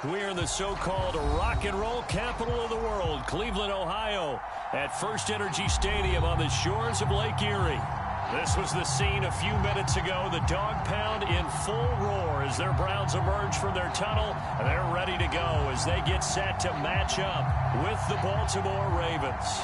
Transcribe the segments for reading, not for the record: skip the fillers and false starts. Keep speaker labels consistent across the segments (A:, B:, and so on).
A: We're in the so-called rock and roll capital of the world, Cleveland, Ohio, at First Energy Stadium on the shores of Lake Erie. This was the scene a few minutes ago. The dog pound in full roar as their Browns emerge from their tunnel. They're ready to go as they get set to match up with the Baltimore Ravens.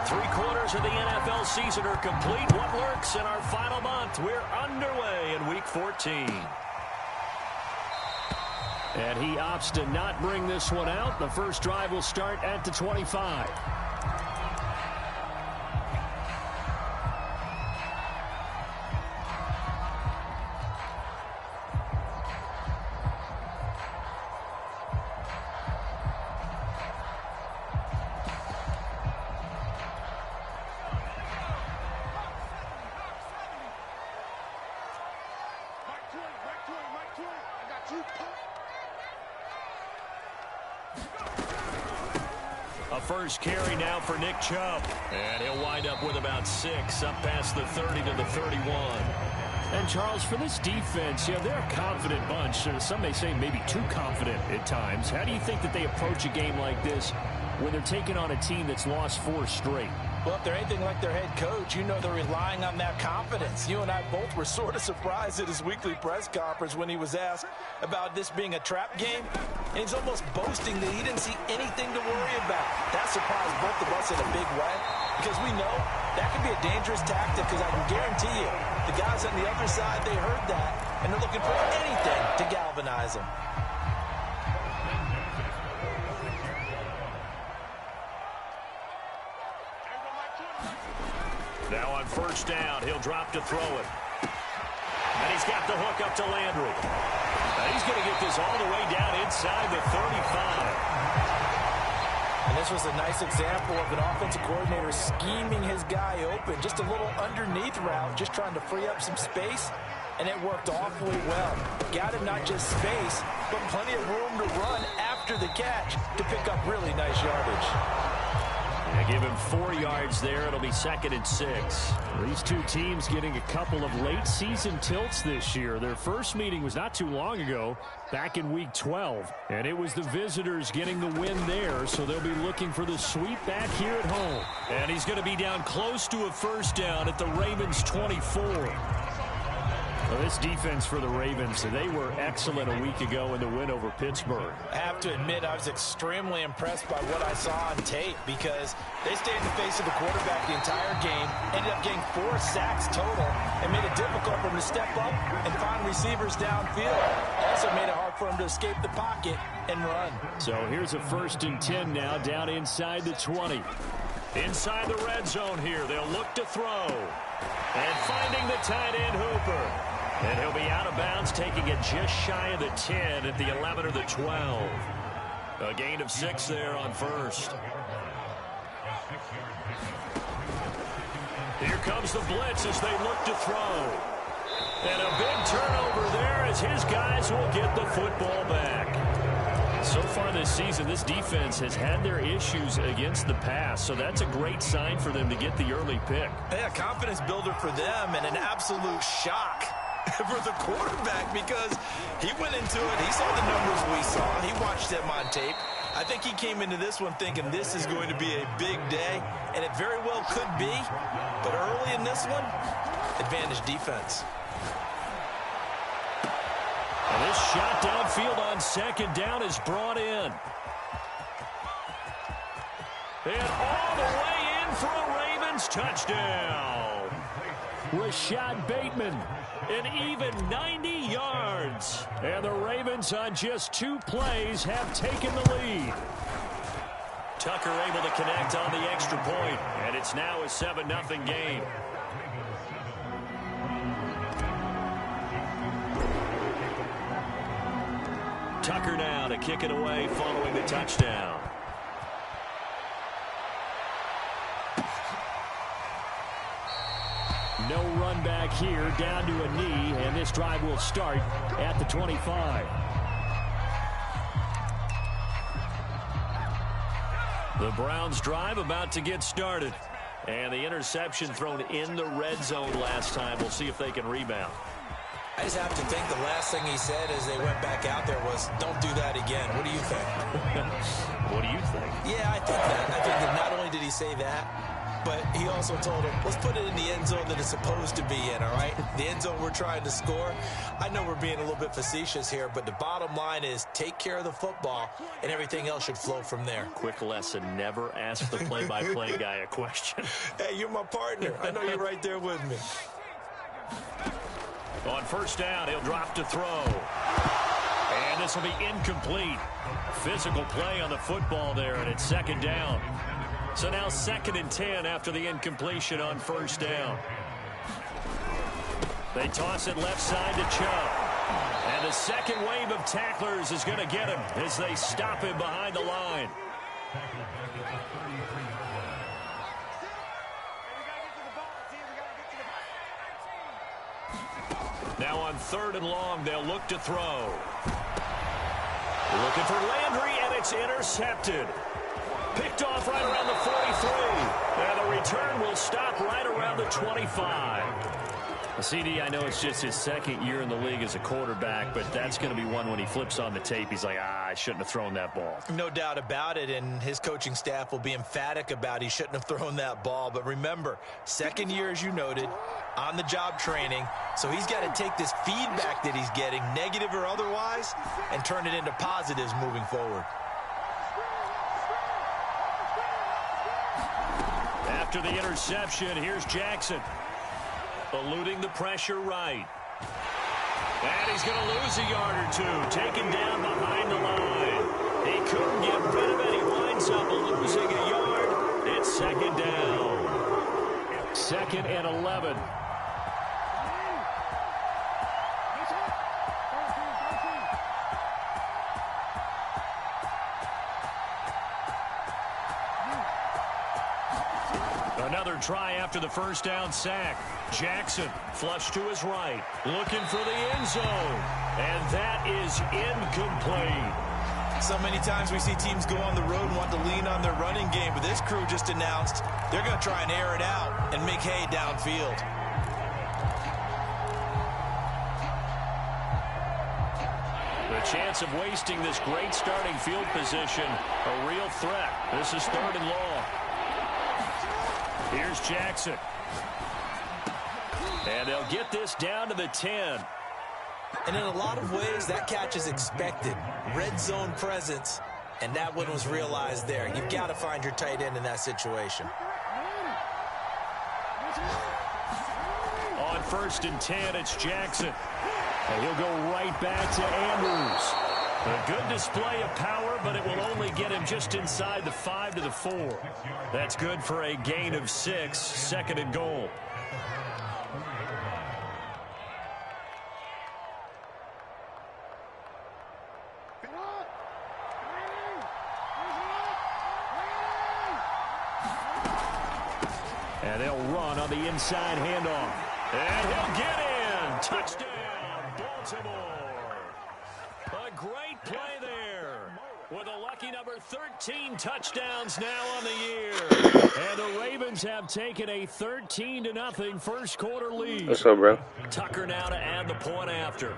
A: Three-quarters of the NFL season are complete. What lurks in our final month? We're underway in Week 14. And he opts to not bring this one out. The first drive will start at the 25. A first carry now for Nick Chubb. And he'll wind up with about 6, up past the 30 to the 31. And, Charles, for this defense, they're a confident bunch. Some may say maybe too confident at times. How do you think that they approach a game like this when they're taking on a team that's lost 4 straight?
B: Well, if they're anything like their head coach, they're relying on that confidence. You and I both were sort of surprised at his weekly press conference when he was asked about this being a trap game. And he's almost boasting that he didn't see anything to worry about. That surprised both of us in a big way because we know that can be a dangerous tactic because I can guarantee you the guys on the other side, they heard that, and they're looking for anything to galvanize them.
A: Now on first down, he'll drop to throw it. And he's got the hook up to Landry. And he's going to get this all the way down inside the 35.
B: And this was a nice example of an offensive coordinator scheming his guy open. Just a little underneath route, just trying to free up some space. And it worked awfully well. Got him not just space, but plenty of room to run after the catch to pick up really nice yardage.
A: Give him 4 yards there. It'll be 2nd and 6. These two teams getting a couple of late season tilts this year. Their first meeting was not too long ago, back in Week 12. And it was the visitors getting the win there, so they'll be looking for the sweep back here at home. And he's going to be down close to a first down at the Ravens' 24. Well, this defense for the Ravens, they were excellent a week ago in the win over Pittsburgh.
B: I have to admit, I was extremely impressed by what I saw on tape because they stayed in the face of the quarterback the entire game, ended up getting 4 sacks total, and made it difficult for him to step up and find receivers downfield. Also made it hard for him to escape the pocket and run.
A: So here's a 1st and 10 now down inside the 20. Inside the red zone here, they'll look to throw. And finding the tight end Hooper. And he'll be out of bounds, taking it just shy of the 10 at the 11 or the 12. A gain of 6 there on first. Here comes the blitz as they look to throw. And a big turnover there as his guys will get the football back. So far this season, this defense has had their issues against the pass, so that's a great sign for them to get the early pick.
B: Yeah, confidence builder for them and an absolute shock for the quarterback because he went into it. He saw the numbers we saw. He watched them on tape. I think he came into this one thinking this is going to be a big day, and it very well could be. But early in this one, advantage defense.
A: And this shot downfield on 2nd down is brought in. And all the way in for a Ravens touchdown. Rashad Bateman, an even 90 yards. And the Ravens on just 2 plays have taken the lead. Tucker able to connect on the extra point, and it's now a 7-0 game. Tucker now to kick it away following the touchdown. No run back here, down to a knee, and this drive will start at the 25. The Browns drive about to get started. And the interception thrown in the red zone last time. We'll see if they can rebound.
B: I just have to think the last thing he said as they went back out there was, don't do that again. What do you think?
A: What do you think?
B: Yeah, I think that. I think that not only did he say that, but he also told him, let's put it in the end zone that it's supposed to be in, all right? The end zone we're trying to score. I know we're being a little bit facetious here, but the bottom line is take care of the football, and everything else should flow from there.
A: Quick lesson, never ask the play-by-play guy a question.
B: Hey, you're my partner. I know you're right there with me.
A: On first down, he'll drop to throw. And this will be incomplete. Physical play on the football there, and it's second down. So now 2nd and 10 after the incompletion on first down. They toss it left side to Chubb. And the second wave of tacklers is going to get him as they stop him behind the line. Now on 3rd and long, they'll look to throw. Looking for Landry, and it's intercepted. Picked off right around the 43. And the return will stop right around the 25. CD, I know it's just his 2nd year in the league as a quarterback, but that's going to be one when he flips on the tape. He's like, I shouldn't have thrown that ball.
B: No doubt about it, and his coaching staff will be emphatic about he shouldn't have thrown that ball. But remember, 2nd year, as you noted, on-the-job training, so he's got to take this feedback that he's getting, negative or otherwise, and turn it into positives moving forward.
A: After the interception, here's Jackson. Eluding the pressure right. And he's going to lose a yard or two. Taken down behind the line. He couldn't get rid of it. He winds up losing a yard. It's 2nd down. 2nd and 11. Another try after the first down sack. Jackson flush to his right. Looking for the end zone. And that is incomplete.
B: So many times we see teams go on the road and want to lean on their running game, but this crew just announced they're going to try and air it out and make hay downfield.
A: The chance of wasting this great starting field position, a real threat. This is 3rd and long. Here's Jackson. And they'll get this down to the 10.
B: And in a lot of ways, that catch is expected. Red zone presence, and that one was realized there. You've got to find your tight end in that situation.
A: On 1st and 10, it's Jackson. And he'll go right back to Andrews. A good display of power, but it will only get him just inside the 5 to the 4. That's good for a gain of 6, 2nd and goal. And they'll run on the inside handoff. And he'll get in. Touchdown, Baltimore. A great play there. With a lucky number 13 touchdowns now on the year. And the Ravens have taken a 13-0 first quarter lead.
C: What's up, bro?
A: Tucker now to add the point after.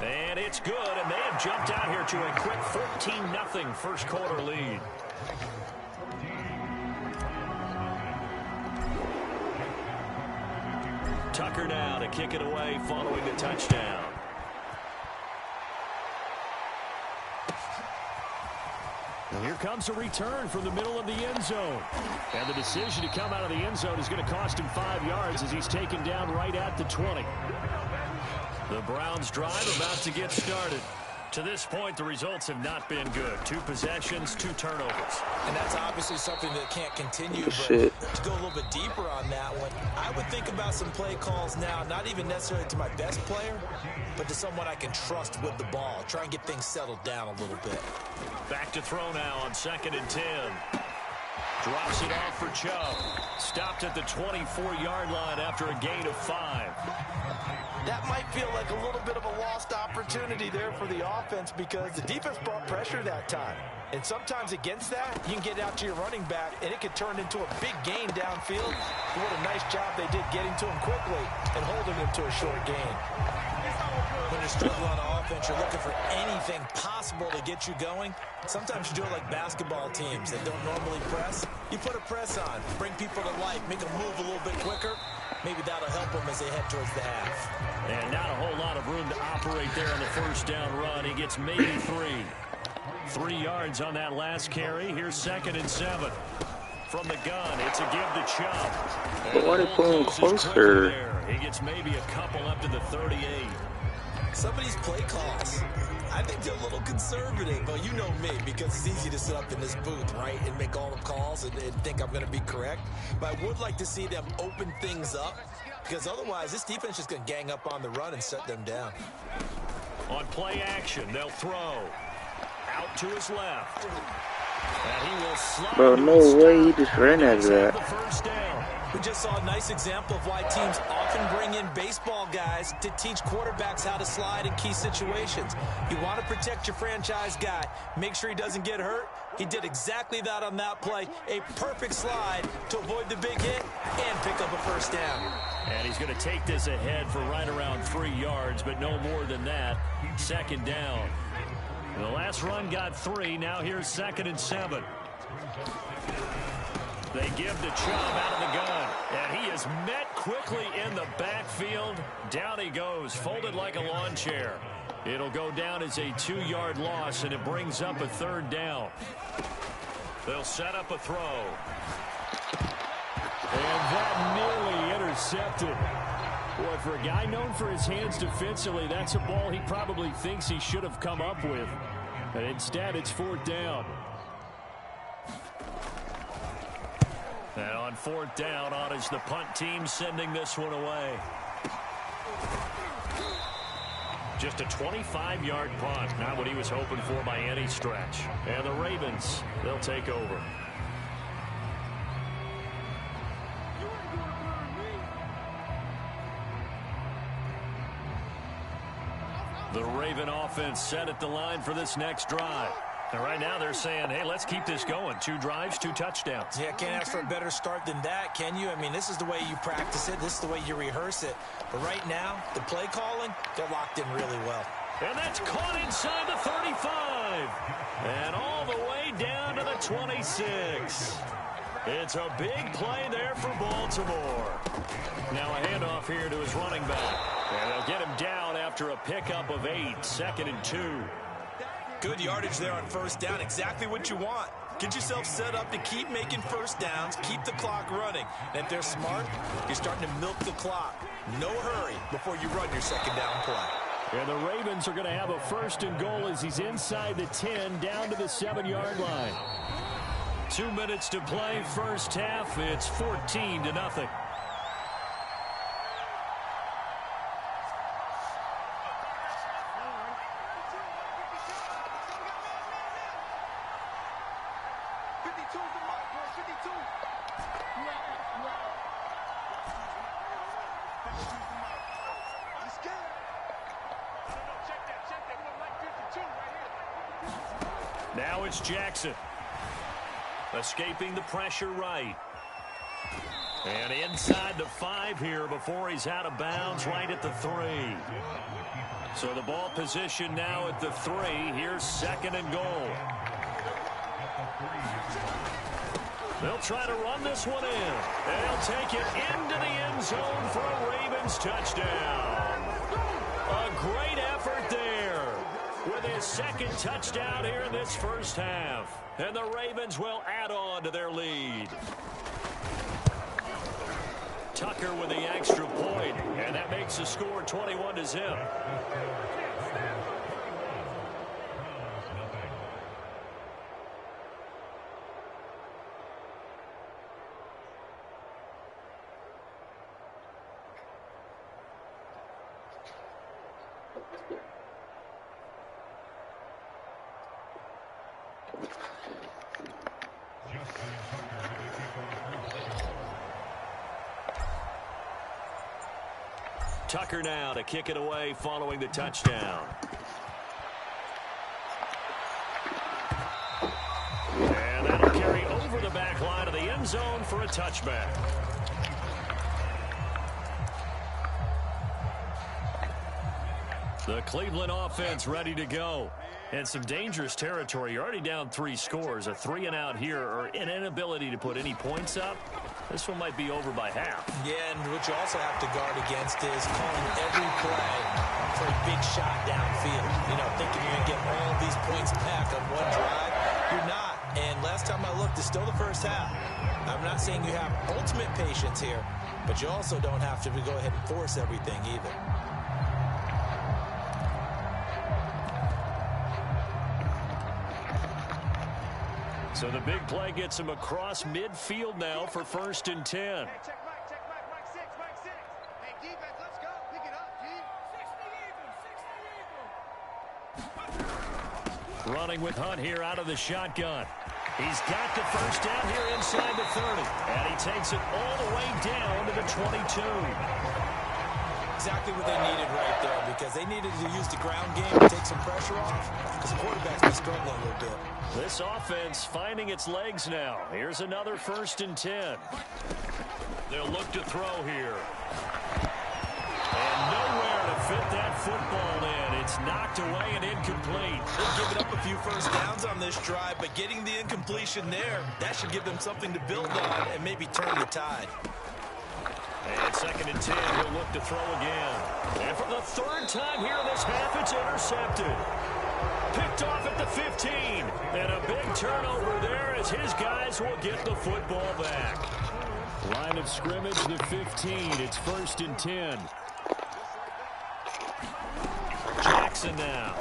A: And it's good, and they have jumped out here to a quick 14-0 first quarter lead. Tucker now to kick it away following the touchdown. And here comes a return from the middle of the end zone. And the decision to come out of the end zone is going to cost him 5 yards as he's taken down right at the 20. The Browns drive about to get started. To this point, the results have not been good. 2 possessions, 2 turnovers.
B: And that's obviously something that can't continue. But to go a little bit deeper on that one, I would think about some play calls now, not even necessarily to my best player, but to someone I can trust with the ball. Try and get things settled down a little bit.
A: Back to throw now on 2nd and 10. Drops it off for Chubb. Stopped at the 24-yard line after a gain of 5.
B: That might feel like a little bit of a lost opportunity there for the offense because the defense brought pressure that time. And sometimes against that, you can get out to your running back, and it could turn into a big gain downfield. What a nice job they did getting to him quickly and holding him to a short gain. When you're struggling on offense, you're looking for anything possible to get you going. Sometimes you do it like basketball teams that don't normally press. You put a press on, bring people to life, make them move a little bit quicker. Maybe that'll help them as they head towards the half.
A: And not a whole lot of room to operate there on the first down run. He gets maybe 3. 3 yards on that last carry. Here's 2nd and 7. From the gun, it's a give to Chubb.
C: But why are they pulling closer?
A: He gets maybe a couple up to the 38.
B: Some of these play calls, I think they're a little conservative, but you know me, because it's easy to sit up in this booth, right, and make all the calls and think I'm going to be correct. But I would like to see them open things up, because otherwise this defense is just going to gang up on the run and shut them down.
A: On play action, they'll throw. Out to his left. And he will slide.
C: Bro, no way he just ran after that.
A: The first down.
B: We just saw a nice example of why teams often bring in baseball guys to teach quarterbacks how to slide in key situations. You want to protect your franchise guy. Make sure he doesn't get hurt. He did exactly that on that play. A perfect slide to avoid the big hit and pick up a first down.
A: And he's going to take this ahead for right around 3 yards, but no more than that. 2nd down. And the last run got 3. Now here's 2nd and 7. They give to Chubb out of the gun. And he is met quickly in the backfield. Down he goes, folded like a lawn chair. It'll go down as a 2-yard loss, and it brings up a 3rd down. They'll set up a throw. And that nearly intercepted. Boy, for a guy known for his hands defensively, that's a ball he probably thinks he should have come up with. And instead, it's 4th down. And on 4th down, on is the punt team sending this one away. Just a 25-yard punt. Not what he was hoping for by any stretch. And the Ravens, they'll take over. The Raven offense set at the line for this next drive. And right now they're saying, hey, let's keep this going. 2 drives, 2 touchdowns.
B: Yeah, can't ask for a better start than that, can you? I mean, this is the way you practice it. This is the way you rehearse it. But right now, the play calling, they're locked in really well.
A: And that's caught inside the 35. And all the way down to the 26. It's a big play there for Baltimore. Now a handoff here to his running back. And they'll get him down after a pickup of 8. 2nd and 2.
B: Good yardage there on 1st down. Exactly what you want. Get yourself set up to keep making first downs, keep the clock running. And if they're smart, you're starting to milk the clock. No hurry before you run your 2nd down play.
A: And the Ravens are going to have a 1st and goal as he's inside the 10, down to the 7-yard line. 2 minutes to play, first half. It's 14-0. Now it's Jackson. Escaping the pressure right. And inside the 5 here before he's out of bounds right at the 3. So the ball position now at the 3. Here's 2nd and goal. They'll try to run this one in. And they'll take it into the end zone for a Ravens touchdown. A great effort there with his 2nd touchdown here in this first half. And the Ravens will add on to their lead. Tucker with the extra point, and that makes the score 21-0. Tucker now to kick it away following the touchdown. And that'll carry over the back line of the end zone for a touchback. The Cleveland offense ready to go. And some dangerous territory. You're already down 3 scores. A 3-and-out here or an inability to put any points up. This one might be over by half.
B: Yeah, and what you also have to guard against is calling every play for a big shot downfield. You know, thinking you're going to get all these points back on one drive. You're not. And last time I looked, it's still the first half. I'm not saying you have ultimate patience here, but you also don't have to go ahead and force everything either.
A: So the big play gets him across midfield now for 1st and 10.
D: Hey, check Mike 6. Hey, defense, let's go. Pick it up, G.
A: Running with Hunt here out of the shotgun. He's got the first down here inside the 30. And he takes it all the way down to the 22.
B: Exactly what they needed right there, because they needed to use the ground game to take some pressure off, because the quarterback's been struggling a little bit.
A: This offense finding its legs now. Here's another 1st and 10. They'll look to throw here. And nowhere to fit that football in. It's knocked away and incomplete.
B: They've given up a few first downs on this drive, but getting the incompletion there, that should give them something to build on and maybe turn the tide.
A: And 2nd and 10, he'll look to throw again. And for the 3rd time here in this half, it's intercepted. Picked off at the 15. And a big turnover there as his guys will get the football back. Line of scrimmage, the 15. It's 1st and 10. Jackson now.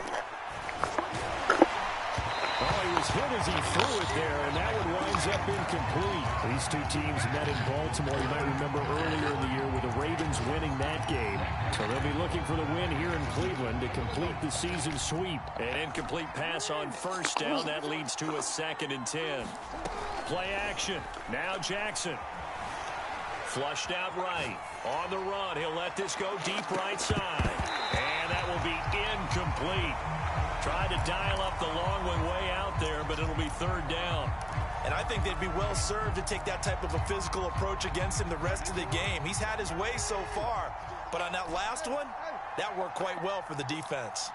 A: Oh, he was hit as he threw it there, and that one winds up incomplete. These two teams met in Baltimore. You might remember earlier in the year with the Ravens winning that game. So they'll be looking for the win here in Cleveland to complete the season sweep. An incomplete pass on 1st down. That leads to a 2nd and 10. Play action. Now Jackson. Flushed out right. On the run. He'll let this go deep right side. And that will be incomplete. Tried to dial up the long one way out there, but it'll be 3rd down.
B: And I think they'd be well served to take that type of a physical approach against him the rest of the game. He's had his way so far, but on that last one, that worked quite well for the defense.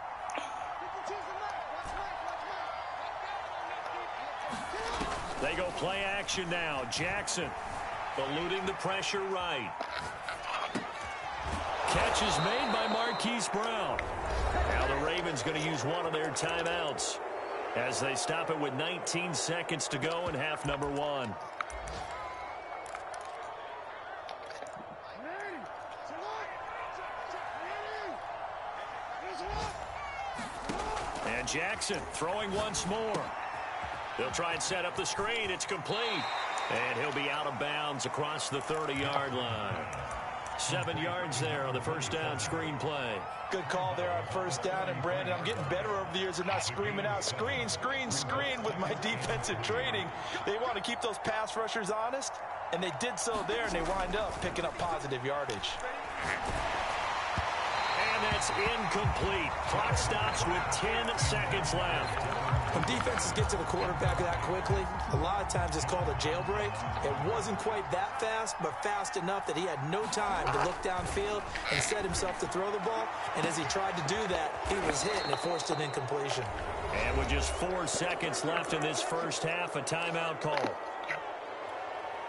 A: They go play action now. Jackson eluding the pressure right. Catch is made by Marquise Brown. Now the Ravens going to use one of their timeouts as they stop it with 19 seconds to go in half number 1. And Jackson throwing once more. They'll try and set up the screen. It's complete. And he'll be out of bounds across the 30-yard line. 7 yards there on the first down screen play.
B: Good call there on first down. And, Brandon, I'm getting better over the years of not screaming out, screen, screen, screen with my defensive training. They want to keep those pass rushers honest, and they did so there, and they wind up picking up positive yardage.
A: And that's incomplete. Clock stops with 10 seconds left.
B: When defenses get to the quarterback that quickly, a lot of times it's called a jailbreak. It wasn't quite that fast, but fast enough that he had no time to look downfield and set himself to throw the ball. And as he tried to do that, he was hit, and it forced an incompletion.
A: And with just 4 seconds left in this first half, a timeout call.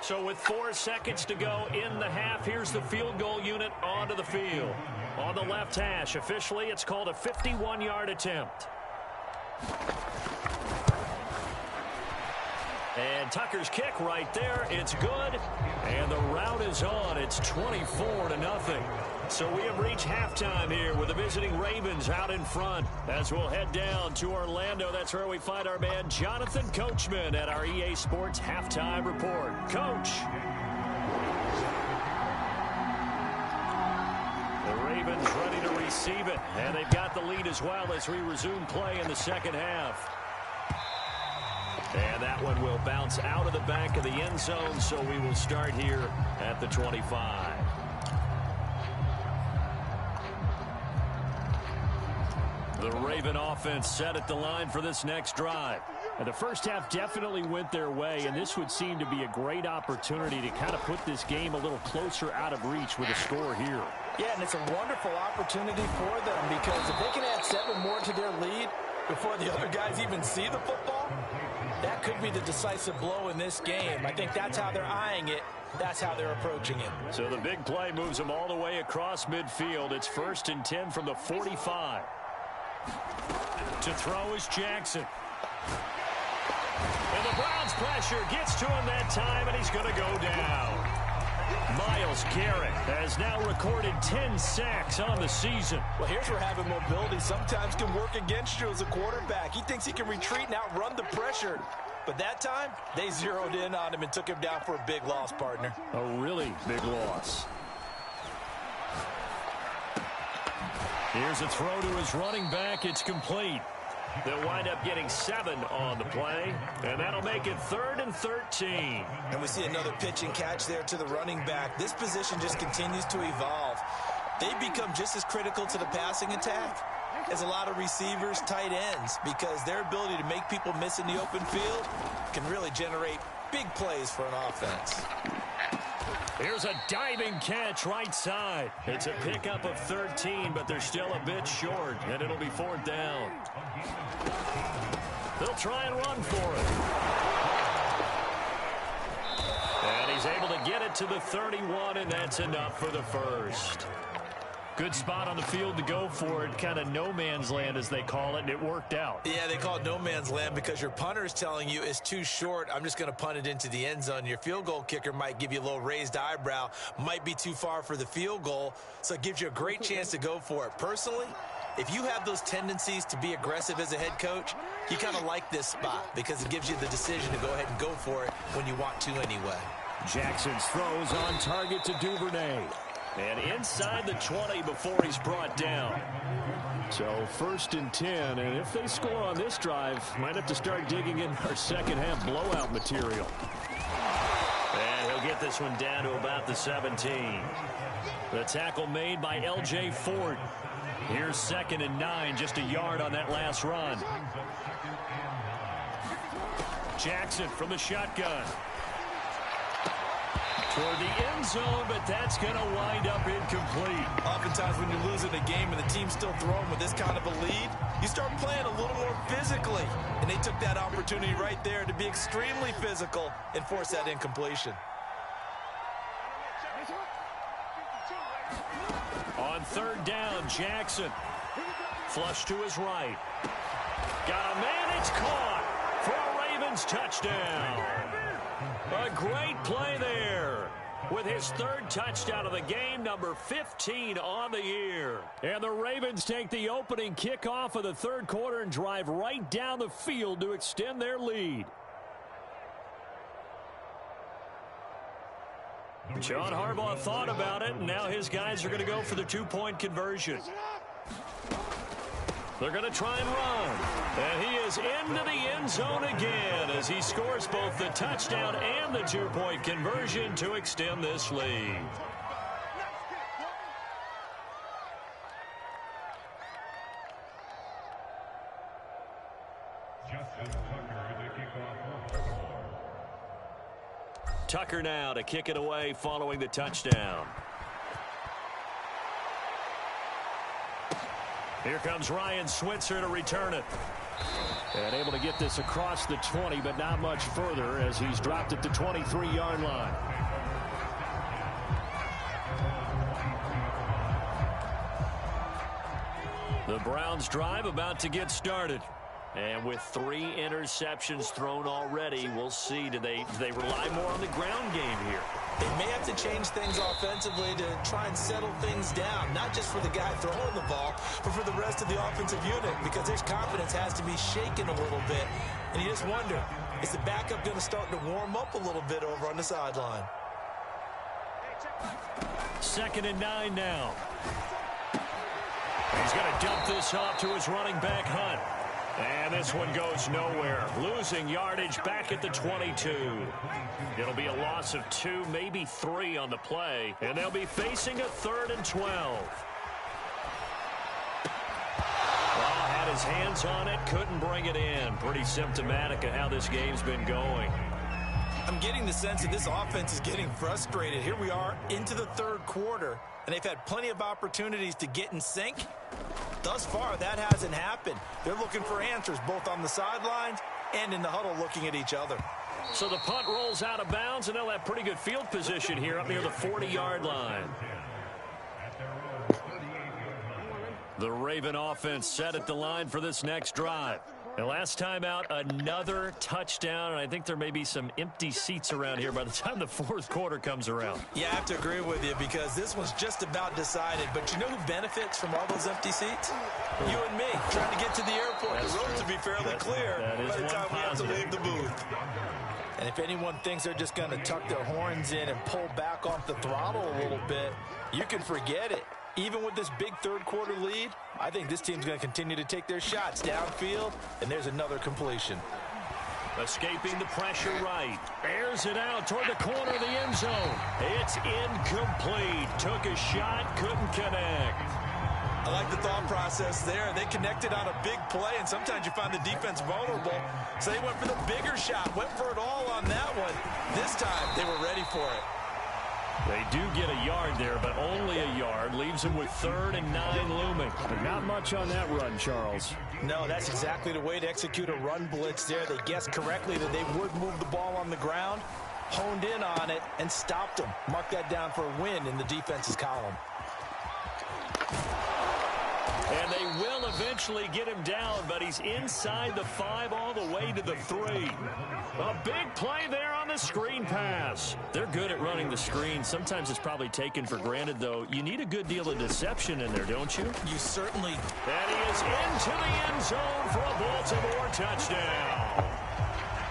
A: So with 4 seconds to go in the half, here's the field goal unit onto the field. On the left hash, officially, it's called a 51-yard attempt. And Tucker's kick right there. It's good. And the route is on. It's 24-0. So we have reached halftime here with the visiting Ravens out in front. As we'll head down to Orlando, that's where we find our man Jonathan Coachman at our EA Sports Halftime Report. Coach. The Ravens ready to receive it. And they've got the lead as well as we resume play in the second half. And that one will bounce out of the back of the end zone, so we will start here at the 25. The Raven offense set at the line for this next drive. And the first half definitely went their way, and this would seem to be a great opportunity to kind of put this game a little closer out of reach with a score here.
B: Yeah, and it's a wonderful opportunity for them because if they can add 7 more to their lead before the other guys even see the football, that could be the decisive blow in this game. I think that's how they're eyeing it. That's how they're approaching it.
A: So the big play moves them all the way across midfield. It's 1st and 10 from the 45. To throw is Jackson. And the Browns pressure gets to him that time, and he's going to go down. Myles Garrett has now recorded 10 sacks on the season.
B: Well, here's where having mobility sometimes can work against you as a quarterback. He thinks he can retreat and outrun the pressure. But that time, they zeroed in on him and took him down for a big loss, partner.
A: A really big loss. Here's a throw to his running back. It's complete. They'll wind up getting 7 on the play, and that'll make it 3rd and 13.
B: And we see another pitch and catch there to the running back. This position just continues to evolve. They become just as critical to the passing attack as a lot of receivers, tight ends, because their ability to make people miss in the open field can really generate big plays for an offense.
A: Here's a diving catch right side. It's a pickup of 13, but they're still a bit short, and it'll be 4th down. They'll try and run for it. And he's able to get it to the 31, and that's enough for the first. Good spot on the field to go for it. Kind of no man's land, as they call it, and it worked out.
B: Yeah, they call it no man's land because your punter is telling you it's too short. I'm just going to punt it into the end zone. Your field goal kicker might give you a little raised eyebrow, might be too far for the field goal, so it gives you a great chance to go for it. Personally, if you have those tendencies to be aggressive as a head coach, you kind of like this spot because it gives you the decision to go ahead and go for it when you want to anyway.
A: Jackson's throws on target to Duvernay. And inside the 20 before he's brought down. So 1st and 10, and if they score on this drive, might have to start digging in our second half blowout material. And he'll get this one down to about the 17. The tackle made by L.J. Fort. Here's 2nd and 9, just a yard on that last run. Jackson from the shotgun. Toward the end zone, but that's going to wind up incomplete.
B: Oftentimes when you're losing a game and the team's still throwing with this kind of a lead, you start playing a little more physically. And they took that opportunity right there to be extremely physical and force that incompletion.
A: On 3rd down, Jackson. Flush to his right. Got a man, it's caught for a Ravens touchdown. A great play there with his 3rd touchdown of the game, number 15 on the year. And the Ravens take the opening kickoff of the 3rd quarter and drive right down the field to extend their lead. John Harbaugh thought about it, and now his guys are going to go for the 2-point conversion. They're going to try and run. And he is into the end zone again as he scores both the touchdown and the 2-point conversion to extend this lead. Tucker now to kick it away following the touchdown. Here comes Ryan Switzer to return it. And able to get this across the 20, but not much further as he's dropped at the 23-yard line. The Browns drive about to get started. And with 3 interceptions thrown already, we'll see. Do they rely more on the ground game here?
B: They may have to change things offensively to try and settle things down, not just for the guy throwing the ball, but for the rest of the offensive unit, because his confidence has to be shaken a little bit. And you just wonder, is the backup going to start to warm up a little bit over on the sideline?
A: 2nd and 9 now. He's going to dump this off to his running back, Hunt. And this one goes nowhere. Losing yardage back at the 22. It'll be a loss of 2, maybe 3 on the play. And they'll be facing a 3rd and 12. Well, his hands on it, couldn't bring it in. Pretty symptomatic of how this game's been going.
B: I'm getting the sense that this offense is getting frustrated. Here we are into the third quarter, and they've had plenty of opportunities to get in sync. Thus far, that hasn't happened. They're looking for answers both on the sidelines and in the huddle looking at each other.
A: So the punt rolls out of bounds, and they'll have pretty good field position here up near the 40-yard line. The Raven offense set at the line for this next drive. The last time out, another touchdown, and I think there may be some empty seats around here by the time the fourth quarter comes around.
B: Yeah, I have to agree with you because this one's just about decided. But you know who benefits from all those empty seats? You and me, trying to get to the airport. The roads will be fairly clear by the time we have to leave the booth. And if anyone thinks they're just going to tuck their horns in and pull back off the throttle a little bit, you can forget it. Even with this big third quarter lead, I think this team's going to continue to take their shots downfield, and there's another completion.
A: Escaping the pressure right. Airs it out toward the corner of the end zone. It's incomplete. Took a shot, couldn't connect.
B: I like the thought process there. They connected on a big play, and sometimes you find the defense vulnerable. So they went for the bigger shot, went for it all on that one. This time, they were ready for it.
A: They do get a yard there, but only a yard. Leaves them with 3rd and 9 looming. But not much on that run, Charles.
B: No, that's exactly the way to execute a run blitz there. They guessed correctly that they would move the ball on the ground, honed in on it, and stopped them. Mark that down for a win in the defense's column.
A: And they will eventually get him down, but he's inside the 5 all the way to the 3. A big play there on the screen pass. They're good at running the screen. Sometimes it's probably taken for granted, though. You need a good deal of deception in there, don't you?
B: You certainly.
A: And he is into the end zone for a Baltimore touchdown.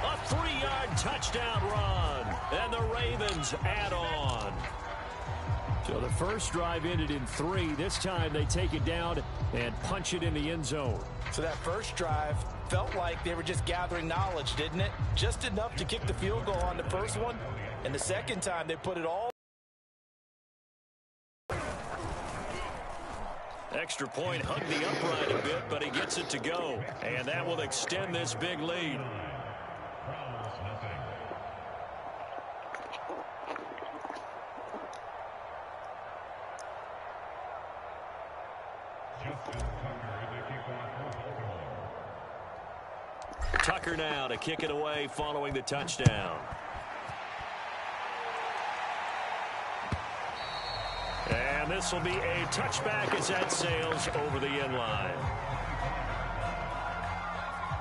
A: A 3-yard touchdown run. And the Ravens add on. So the first drive ended in 3. This time they take it down and punch it in the end zone.
B: So that first drive felt like they were just gathering knowledge, didn't it? Just enough to kick the field goal on the first one. And the second time they put it all.
A: Extra point hugged the upright a bit, but he gets it to go. And that will extend this big lead. Tucker now to kick it away following the touchdown. And this will be a touchback as that sails over the end line.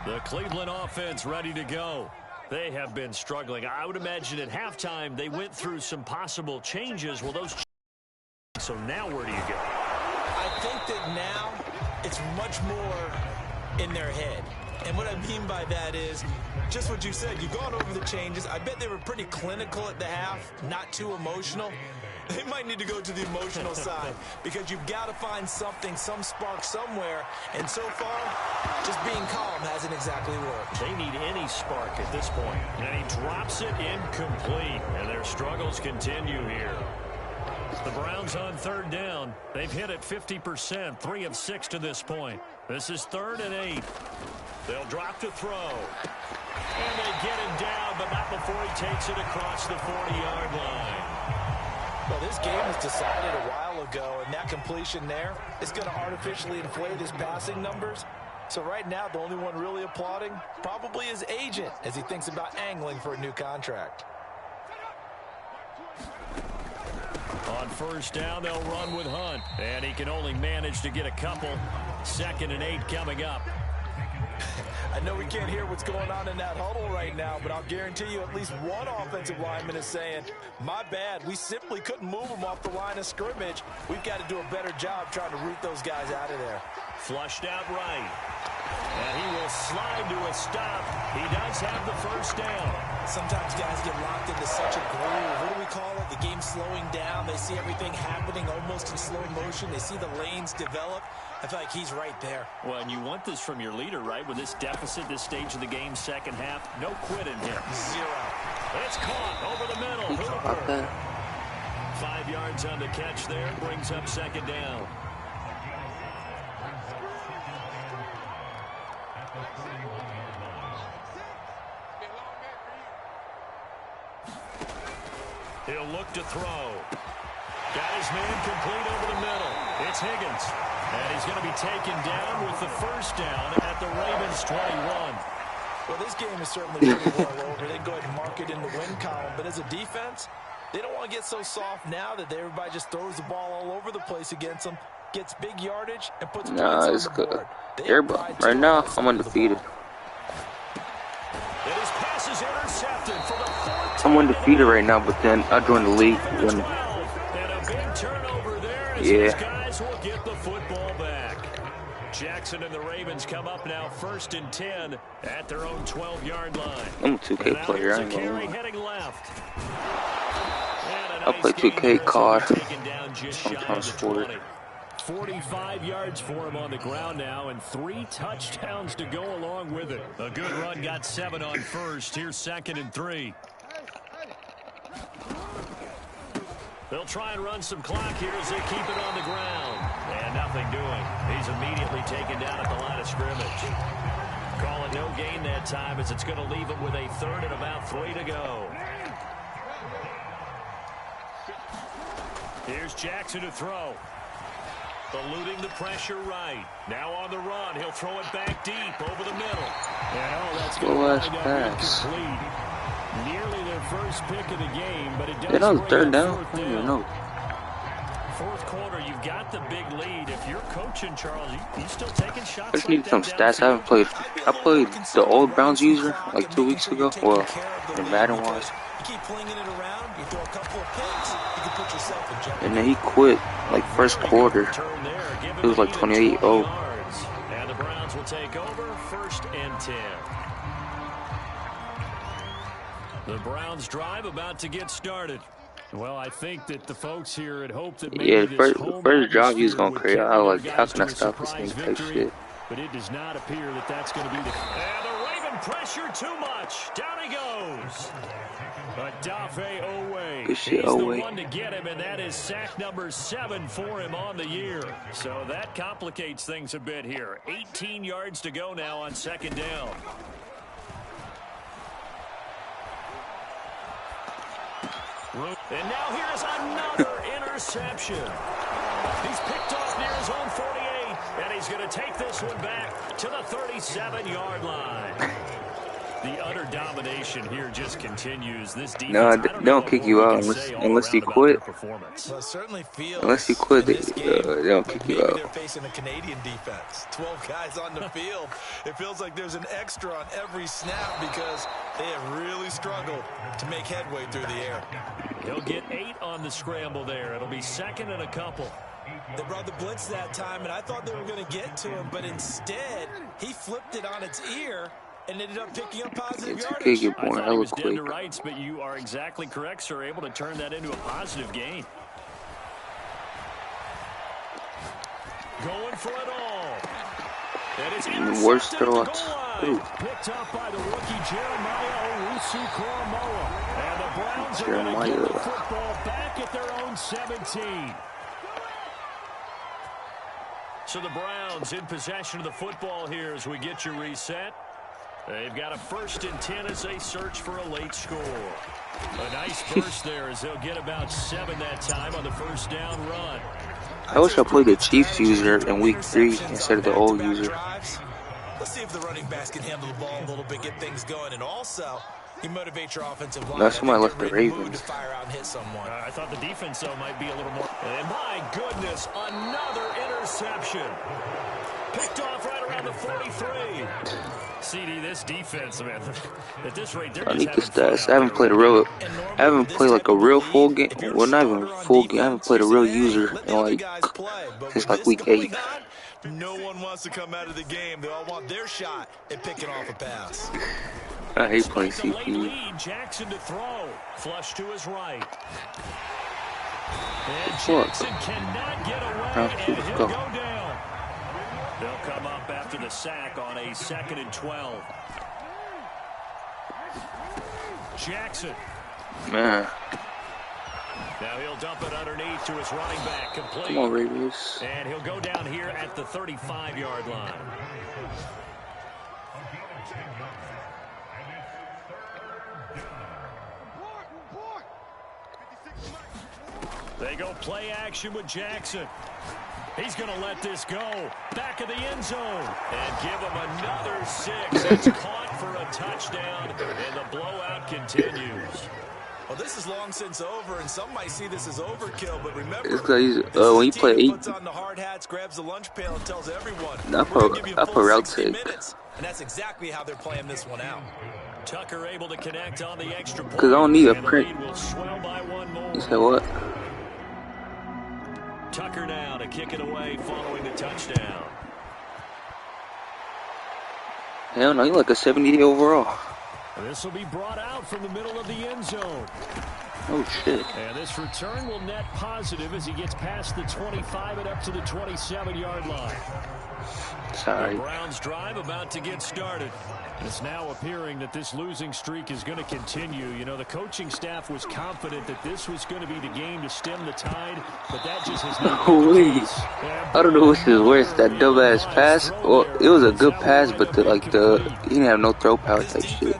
A: The Cleveland offense ready to go. They have been struggling. I would imagine at halftime they went through some possible changes. Well, those so now where do you go?
B: I think that now it's much more in their head. And what I mean by that is just what you said. You've gone over the changes. I bet they were pretty clinical at the half, not too emotional. They might need to go to the emotional side because you've got to find something, some spark somewhere. And so far, just being calm hasn't exactly worked.
A: They need any spark at this point. And he drops it incomplete. And their struggles continue here. The Browns on 3rd down. They've hit it 50%, 3 of 6 to this point. This is 3rd and 8. They'll drop to throw. And they get him down, but not before he takes it across the 40-yard line.
B: Well, this game was decided a while ago, and that completion there is going to artificially inflate his passing numbers. So right now, the only one really applauding probably his agent as he thinks about angling for a new contract.
A: On 1st down, they'll run with Hunt. And he can only manage to get a couple. 2nd and 8 coming up.
B: I know we can't hear what's going on in that huddle right now, but I'll guarantee you at least one offensive lineman is saying, my bad, we simply couldn't move them off the line of scrimmage. We've got to do a better job trying to root those guys out of there.
A: Flushed out right. And he will slide to a stop. He does have the 1st down.
B: Sometimes guys get locked into such a groove. What do we call it? The game's slowing down. They see everything happening almost in slow motion. They see the lanes develop. I feel like he's right there.
A: Well, and you want this from your leader, right? With this deficit, this stage of the game, second half, no quitting here.
B: 0.
A: It's caught over the middle. Hooper. 5 yards on the catch there. Brings up 2nd down. He'll look to throw. Got his man complete over the middle. It's Higgins. And he's going to be taken down with the first down at the Ravens 21.
B: Well, this game is certainly pretty well over. They can go ahead and mark it in the win column. But as a defense, they don't want to get so soft now that everybody just throws the ball all over the place against them, gets big yardage, and puts points on the board.
C: Everybody, right now, I'm undefeated.
A: His pass is intercepted for the fourth
C: I'm undefeated right now, but then I joined the league.
A: and a big turnover there as
C: Yeah.
A: these guys will get the football back. Jackson and the Ravens come up now 1st and 10 at their own 12-yard line.
C: I'm a 2K player. I ain't gonna lie.
A: Heading left.
C: I play 2K COD.
A: Sometimes 40. 45 yards for him on the ground now, and 3 touchdowns to go along with it. A good run, got 7 on first. Here's 2nd and 3. They'll try and run some clock here as they keep it on the ground. And nothing doing. He's immediately taken down at the line of scrimmage. Calling no gain that time as it's going to leave him with a 3rd and about 3 to go. Here's Jackson to throw. Eluding the pressure right. Now on the run. He'll throw it back deep over the middle. And that's going to wind up incomplete. Nearly their first pick of the game, but it does.
C: That was 3rd down. I don't even know.
A: 4th quarter, you've got the big lead. If you're coaching, Charles, you still taking shots.
C: I just need some stats. I played the old Browns user like 2 weeks ago. Well, the Madden wise.
B: You keep flinging it around, you throw a couple of picks, you can put yourself in jeopardy.
C: And then he quit like first quarter. It was like 28-0.
A: And the Browns will take over 1st and 10. The Browns drive about to get started. Well, I think that the folks here had hoped that maybe
C: the first job he was gonna create. I was like, how can I stop this thing type shit?
A: But it does not appear that that's going to be the. And the Raven pressure too much. Down he goes. Odafe Oweh.
C: Good shit,
A: He's
C: Oweh.
A: the one to get him, and that is sack number 7 for him on the year. So that complicates things a bit here. 18 yards to go now on 2nd down. And now here's another interception. He's picked off near his own 48, and he's going to take this one back to the 37-yard line. The utter domination here just continues. This defense,
C: No, they don't kick you out unless you quit.
B: Well, it certainly feels
C: Unless you quit, they
B: game,
C: don't kick you
B: maybe
C: out.
B: they're facing a Canadian defense. 12 guys on the field. It feels like there's an extra on every snap because they have really struggled to make headway through the air.
A: He'll get 8 on the scramble there. It'll be 2nd and a couple.
B: They brought the blitz that time, and I thought they were going to get to him, but instead, he flipped it on its ear and ended up picking up positive
C: It's
B: yardage.
C: kick your
A: I
C: point
A: thought he
C: hella
A: was dead to
C: quick.
A: rights, but you are exactly correct, sir. Able to turn that into a positive gain. Going for it all. And it's
C: The worst
A: intercepted
C: throw
A: at the goal line.
C: Ooh.
A: Picked up by the rookie Jeremiah Owusu-Koramoah. And the Browns are going to
C: Jeremiah.
A: get the football back at their own 17. So the Browns in possession of the football here as we get you reset. They've got a 1st and 10 as they search for a late score. A nice burst there as they'll get about 7 that time on the 1st down run.
C: I wish I played the Chiefs user in week 3 instead of the old user.
B: Let's see if the running backs can handle the ball a little bit, get things going, and also you motivate your offensive line.
C: That's why I left the
B: They're in mood
C: Ravens.
B: to fire out and hit someone.
A: I thought the defense, though, might be a little more. And my goodness, another interception. Picked off right around the 43. CD, this defense, man, at this rate, they're
C: I
A: just
C: need the
A: having fun
C: stats.
A: out
C: I haven't
A: there.
C: played I haven't played like a real full game. Well, not even full game. I haven't played a real user in like since like week 8.
B: No one wants to come out of the game. They all want their shot at picking off a pass.
C: I hate playing
A: Despite the late
C: CPU.
A: lead, Jackson to throw. Flush to his right. And
C: Fuck.
A: Jackson cannot get away,
C: Round two,
A: and
C: let's
A: he'll
C: go.
A: go down. They'll come up after the sack on a 2nd and 12. Jackson.
C: Man,
A: Now he'll dump it underneath to his running back. Complete.
C: come on, Ravens.
A: And he'll go down here at the 35-yard line. They go play action with Jackson. He's going to let this go. Back of the end zone. And give him another 6. It's caught for a touchdown, and the blowout continues.
B: Well, this is long since over, and some might see this as overkill, but remember,
C: when you play 8,
B: puts on the hard hats, grabs the lunch pail, and tells everyone,
C: I put route 6.
B: minutes. And that's exactly how they're playing this one out.
A: Tucker able to connect on the extra point.
C: Because I don't need a print.
A: Will swell by one more.
C: You said what?
A: Tucker now to kick it away following the touchdown.
C: Hell no, you're like a 70 overall.
A: This will be brought out from the middle of the end zone.
C: Oh, shit.
A: And this return will net positive as he gets past the 25 and up to the 27-yard line.
C: Sorry.
A: The Browns drive about to get started. It's now appearing that this losing streak is going to continue. You know, the coaching staff was confident that this was going to be the game to stem the tide, but that just has not been the case.
C: I don't know which is worse, that dumbass pass. Well, it was a good pass, but he didn't have no throw power type shit.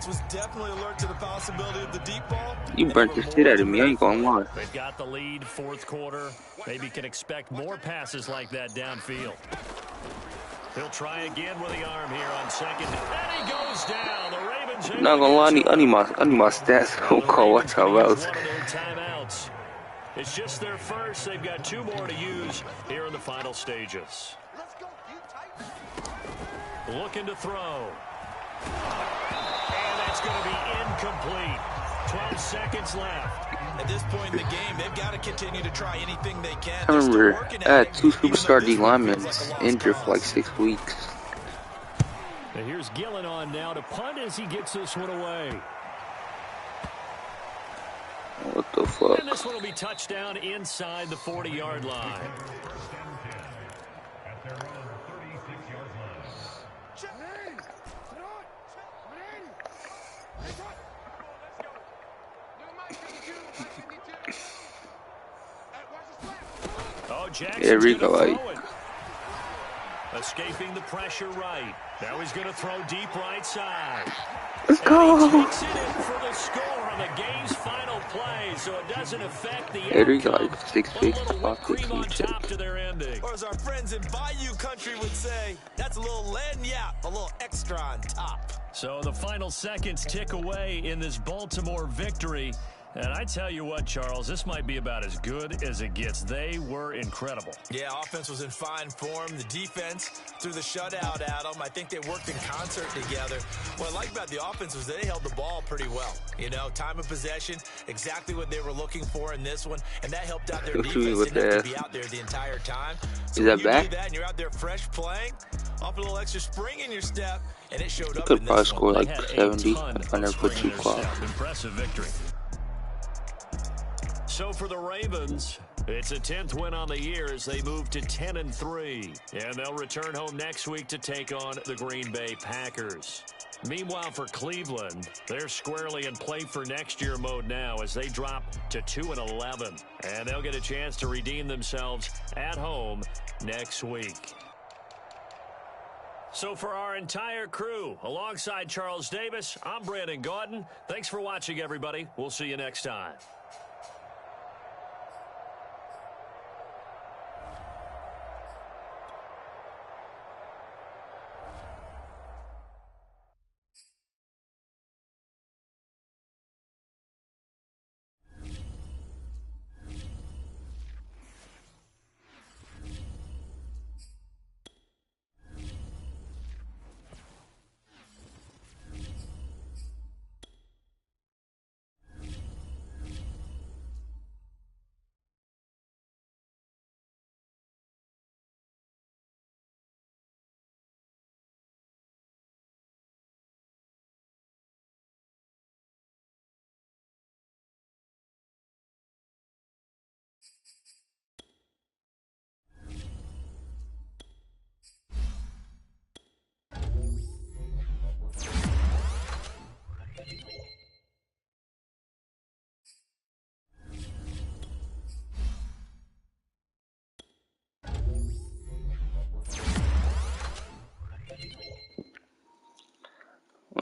C: You burnt the shit out of me, I ain't gonna lie.
A: They've got the lead, fourth quarter. Maybe can expect more passes like that downfield. He'll try again with the arm here on second. And he goes down. The Ravens.
C: Not gonna lie, I need my stats. Don't call what timeouts.
A: It's just their first. They've got 2 more to use here in the final stages. Looking to throw. And that's going to be incomplete. 12 seconds left. At this point in the game, they've got to continue to try anything they can.
C: I remember I had 2 superstar D linemen injured for like 6 weeks.
A: And here's Gillen on now to punt as he gets this one away.
C: What the fuck?
A: And this one will be touchdown inside the 40-yard line.
C: Yeah, Rico,
A: escaping the pressure right. Now he's going to throw deep right side.
C: Let's go.
A: And he takes it in for the score on the game's final play, so it doesn't affect the outcome.
C: Like 6
A: Put a
C: feet
A: little
C: off
A: cream on
C: the
A: top to their ending.
B: Or as our friends in Bayou Country would say, that's a little lagniappe, a little extra on top.
A: So the final seconds tick away in this Baltimore victory. And I tell you what, Charles, this might be about as good as it gets. They were incredible.
B: Yeah, offense was in fine form. The defense threw the shutout at them. I think they worked in concert together. What I like about the offense was they held the ball pretty well. You know, time of possession, exactly what they were looking for in this one. And that helped out their defense. Didn't have to be out there the entire time. So
C: is that back?
B: You do that and you're out there fresh playing, off a little extra spring in your step, and it showed up
C: could
B: in
C: probably
B: this
C: score
B: one.
C: like 70 if I never put 2 clocks.
A: Impressive victory. So for the Ravens, it's a 10th win on the year as they move to 10-3. And they'll return home next week to take on the Green Bay Packers. Meanwhile, for Cleveland, they're squarely in play for next year mode now as they drop to 2-11. And they'll get a chance to redeem themselves at home next week. So for our entire crew, alongside Charles Davis, I'm Brandon Gaudin. Thanks for watching, everybody. We'll see you next time.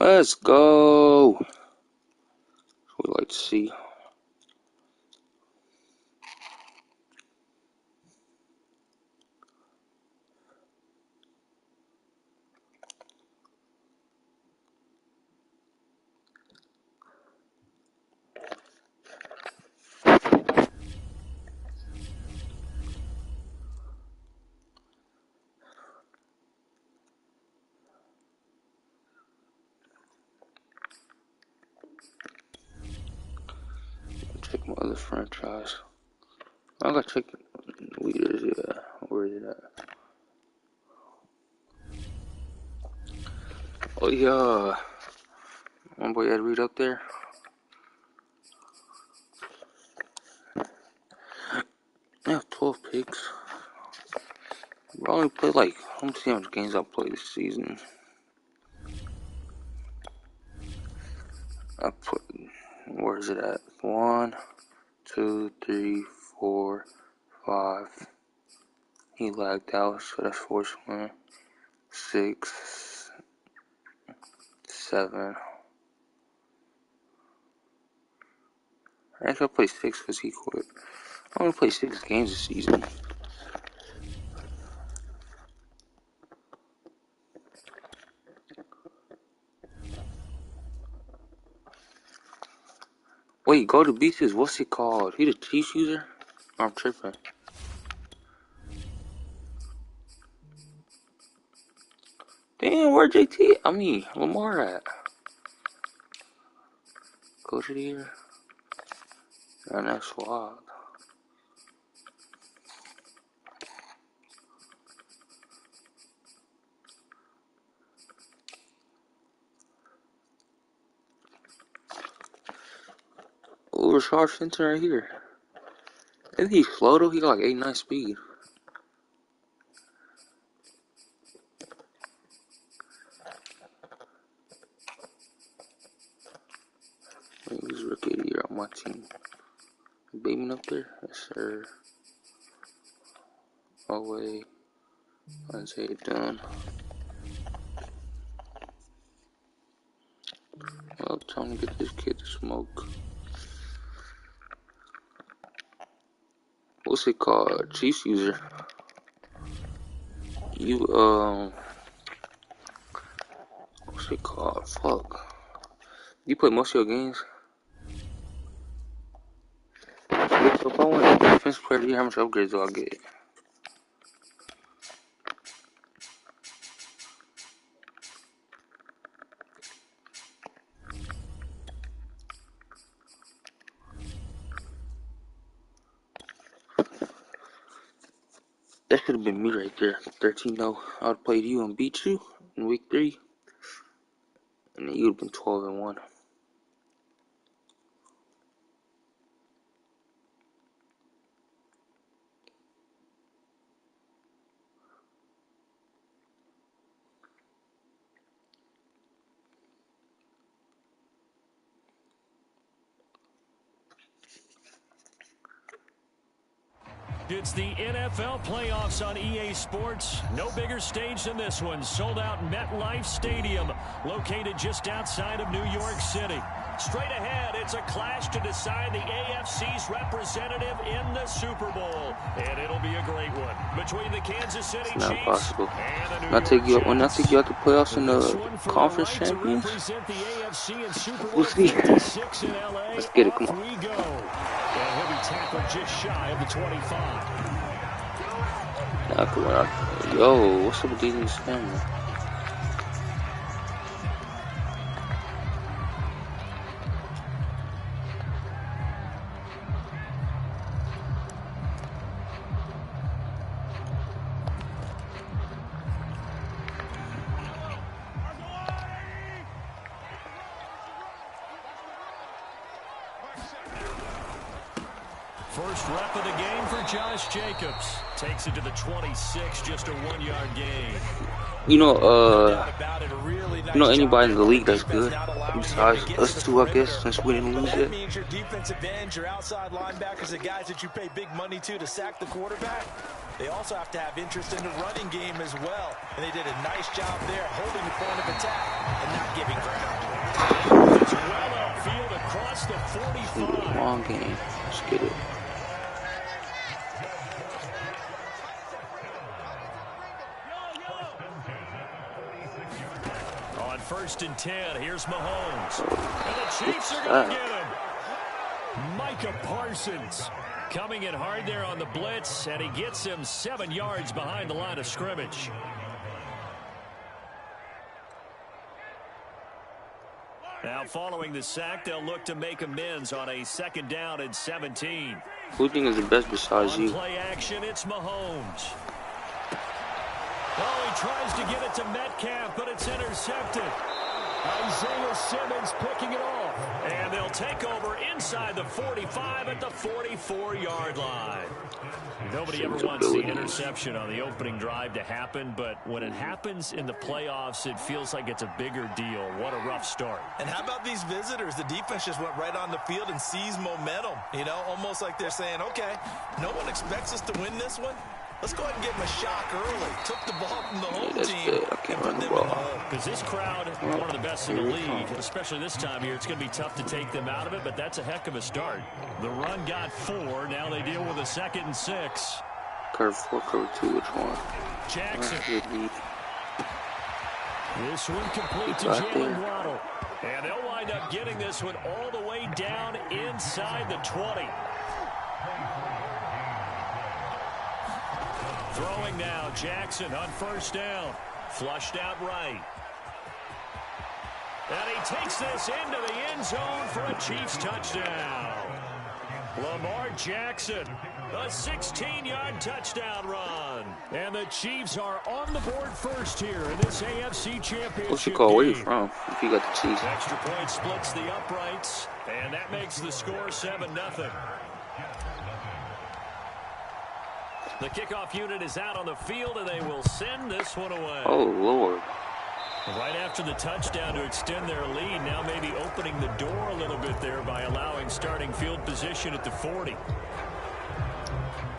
C: Let's go. We like to see. other franchise. I gotta check leaders, yeah. Where is it at? Oh yeah. One boy had to read up there. I have 12 picks. I only played like, let me see how much games I played this season. I put, where is it at? 1, 2, 3, 4, 5. He lagged out, so that's 4 swing. 6, 7. Actually, I played 6 because he quit. I only played 6 games this season. Wait, go to Beaches. What's it called? He the Chiefs user? I'm tripping. Damn, where JT? I mean, Lamar at? Coach of the year? And that's wild. Oh, Rashard Fenton right here. Isn't he slow though? He got like 89 speed. He's rookie of the year on my team. Beaming up there? Yes, sir. Away. Isaiah Dunn. Well, time to get this kid to smoke. What's it called? Chiefs user. You, what's it called? Fuck. You play most of your games? So if I want defensive player of the year, how much upgrades do I get? That should have been me right there. 13-0. I would have played you and beat you in week 3. And then you would have been 12-1.
A: It's the NFL playoffs on EA Sports. No bigger stage than this one. Sold out MetLife Stadium, located just outside of New York City. Straight ahead, it's a clash to decide the AFC's representative in the Super Bowl. And it'll be a great one between the Kansas City Chiefs
C: Not possible.
A: and the New
C: When I take you out the playoffs in
A: York
C: the
A: Jets.
C: conference
A: For the right
C: champions.
A: to represent the AFC in Super Bowl
C: We'll see.
A: 56 in LA.
C: Let's get it, come
A: Off
C: on.
A: we go. And he'll be tackled just shy of the 25.
C: Yo, what's up with these in the camera?
A: First rep of the game for Josh Jacobs. Takes it to the 26, just a 1-yard gain.
C: You know anybody in the league that's good besides us two, I guess, since we didn't lose
B: That
C: yet?
B: means your defensive ends, your outside linebackers, the guys that you pay big money to sack the quarterback. They also have to have interest in the running game as well. And they did a nice job there holding the point of attack and not giving ground.
A: It's well upfield across the 45.
C: Long game. Let's get it.
A: On 1st and 10, here's Mahomes. And the Chiefs are going to get him. Micah Parsons coming in hard there on the blitz, and he gets him 7 yards behind the line of scrimmage. Now following the sack, they'll look to make amends on a 2nd down and 17.
C: Who do you think is the best besides
A: On
C: you?
A: play action, it's Mahomes. Oh, he tries to get it to Metcalf, but it's intercepted. Isaiah Simmons picking it off. And they'll take over inside the 45 at the 44-yard line. Nobody ever wants the interception on the opening drive to happen, but when it happens in the playoffs, it feels like it's a bigger deal. What a rough start.
B: And how about these visitors? The defense just went right on the field and seized momentum. You know, almost like they're saying, okay, no one expects us to win this one. Let's go ahead and give them a shock early. Took the ball from the home team.
C: I can't run the ball.
A: Because this crowd, one of the best in the league, especially this time of year, it's going to be tough to take them out of it, but that's a heck of a start. The run got 4. Now they deal with a 2nd and 6.
C: Cover 4, cover 2, which one?
A: Jackson. This one complete to Jalen Waddle. And they'll wind up getting this one all the way down inside the 20. Throwing now, Jackson on 1st down. Flushed out right. And he takes this into the end zone for a Chiefs touchdown. Lamar Jackson, a 16-yard touchdown run. And the Chiefs are on the board first here in this AFC Championship
C: What's your call? Where you
A: game.
C: from? If you got the Chiefs.
A: Extra point splits the uprights, and that makes the score 7-0. The kickoff unit is out on the field, and they will send this one away.
C: Oh, Lord.
A: Right after the touchdown to extend their lead, now maybe opening the door a little bit there by allowing starting field position at the 40.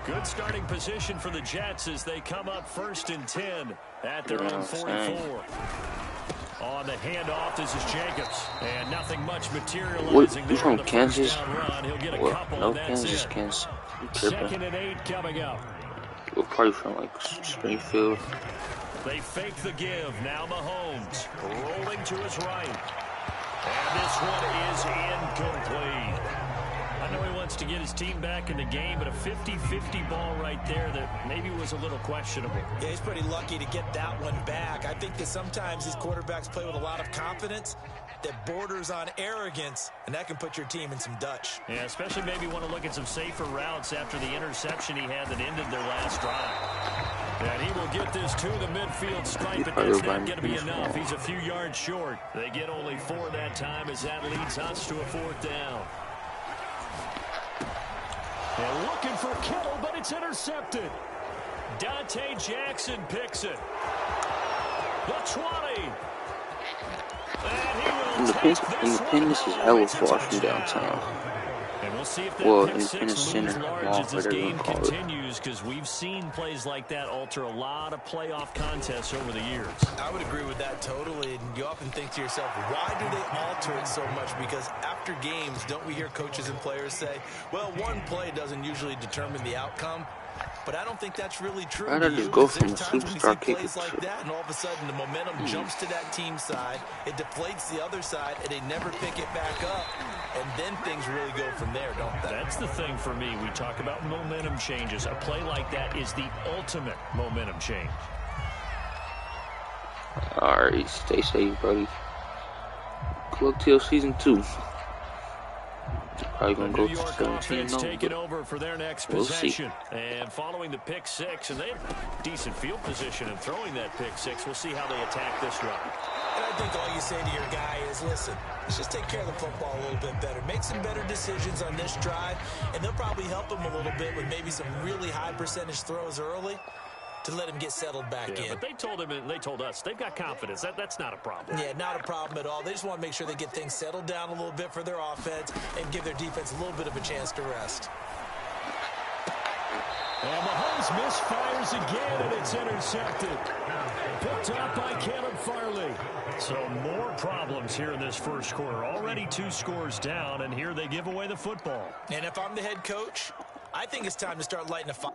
A: Good starting position for the Jets as they come up 1st and 10 at their own 44. On the handoff, this is Jacobs. And nothing much materializing there on the
C: Kansas?
A: first down run. He'll get a
C: Well,
A: couple,
C: no,
A: and that's
C: Kansas,
A: it.
C: Kansas.
A: 2nd and 8 coming up.
C: We're probably from, like, Springfield.
A: They fake the give. Now Mahomes rolling to his right. And this one is incomplete. I know he wants to get his team back in the game, but a 50-50 ball right there that maybe was a little questionable.
B: Yeah, he's pretty lucky to get that one back. I think that sometimes these quarterbacks play with a lot of confidence that borders on arrogance, and that can put your team in some Dutch.
A: Yeah, especially maybe want to look at some safer routes after the interception he had that ended their last drive. And he will get this to the midfield stripe, but that's not going to be enough. He's a few yards short. They get only 4 that time as that leads us to a 4th down. And looking for Kittle, but it's intercepted. Dante Jackson picks it. The 20. And he will
C: Independence is hella far from downtown.
A: And we'll see if that
C: Well,
A: pick six
C: Independence
A: looms
C: Center,
A: large
C: Mall,
A: as this
C: whatever you
A: game
C: call it.
A: continues, because we've seen plays like that alter a lot of playoff contests over the years.
B: I would agree with that totally. And you often think to yourself, why do they alter it so much? Because after games, don't we hear coaches and players say, well, one play doesn't usually determine the outcome. But I don't think that's really true.
C: Why did I just go from a
B: There's times when you see
C: superstar kicker
B: plays like
C: to...
B: that, and all of a sudden the momentum jumps to that team side. It deflates the other side, and they never pick it back up. And then things really go from there, don't they?
A: That's the thing for me. We talk about momentum changes. A play like that is the ultimate momentum change.
C: All right, stay safe, buddy. Good luck till season 2. Probably gonna
A: The
C: go
A: New York
C: to
A: offense
C: 17-0.
A: taking over for their next
C: We'll see.
A: possession. And following the pick six, and they have decent field position in throwing that pick six. We'll see how they attack this drive.
B: And I think all you say to your guy is, listen, let's just take care of the football a little bit better. Make some better decisions on this drive, and they'll probably help him a little bit with maybe some really high percentage throws early to let him get settled back in.
A: But they told him, and they told us, they've got confidence. That's not a problem.
B: Yeah, not a problem at all. They just want to make sure they get things settled down a little bit for their offense and give their defense a little bit of a chance to rest.
A: And Mahomes misfires again, and it's intercepted. Picked up by Caleb Farley. So more problems here in this first quarter. Already 2 scores down, and here they give away the football.
B: And if I'm the head coach, I think it's time to start lighting a fire.